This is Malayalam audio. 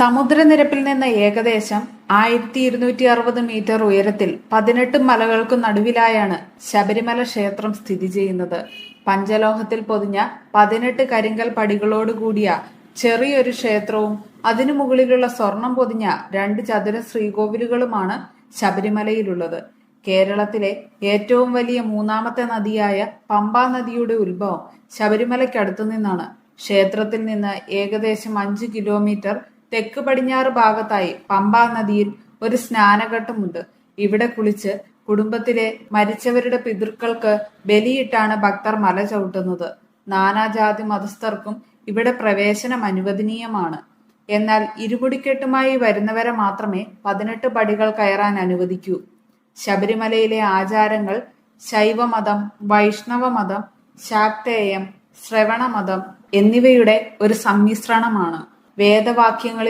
സമുദ്രനിരപ്പിൽ നിന്ന് ഏകദേശം 1260 മീറ്റർ ഉയരത്തിൽ 18 മലകൾക്കു നടുവിലായാണ് ശബരിമല ക്ഷേത്രം സ്ഥിതി ചെയ്യുന്നത്. പഞ്ചലോഹത്തിൽ പൊതിഞ്ഞ 18 കരിങ്കൽ പടികളോടുകൂടിയ ചെറിയൊരു ക്ഷേത്രവും അതിനു മുകളിലുള്ള സ്വർണം പൊതിഞ്ഞ 2 ചതുര ശ്രീകോവിലുകളുമാണ് ശബരിമലയിലുള്ളത്. കേരളത്തിലെ ഏറ്റവും വലിയ മൂന്നാമത്തെ നദിയായ പമ്പാ നദിയുടെ ഉത്ഭവം ശബരിമലയ്ക്കടുത്തു നിന്നാണ്. ക്ഷേത്രത്തിൽ നിന്ന് ഏകദേശം 5 കിലോമീറ്റർ തെക്ക് പടിഞ്ഞാറ് ഭാഗത്തായി പമ്പാ നദിയിൽ ഒരു സ്നാനഘട്ടമുണ്ട്. ഇവിടെ കുളിച്ച് കുടുംബത്തിലെ മരിച്ചവരുടെ പിതൃക്കൾക്ക് ബലിയിട്ടാണ് ഭക്തർ മല ചവിട്ടുന്നത്. നാനാജാതി മതസ്ഥർക്കും ഇവിടെ പ്രവേശനം അനുവദനീയമാണ്. എന്നാൽ ഇരുമുടിക്കെട്ടുമായി വരുന്നവരെ മാത്രമേ 18 പടികൾ കയറാൻ അനുവദിക്കൂ. ശബരിമലയിലെ ആചാരങ്ങൾ ശൈവമതം, വൈഷ്ണവമതം, ശാക്തേയം, ശ്രവണമതം എന്നിവയുടെ ഒരു സമ്മിശ്രണമാണ്. വേദവാക്യങ്ങളിൽ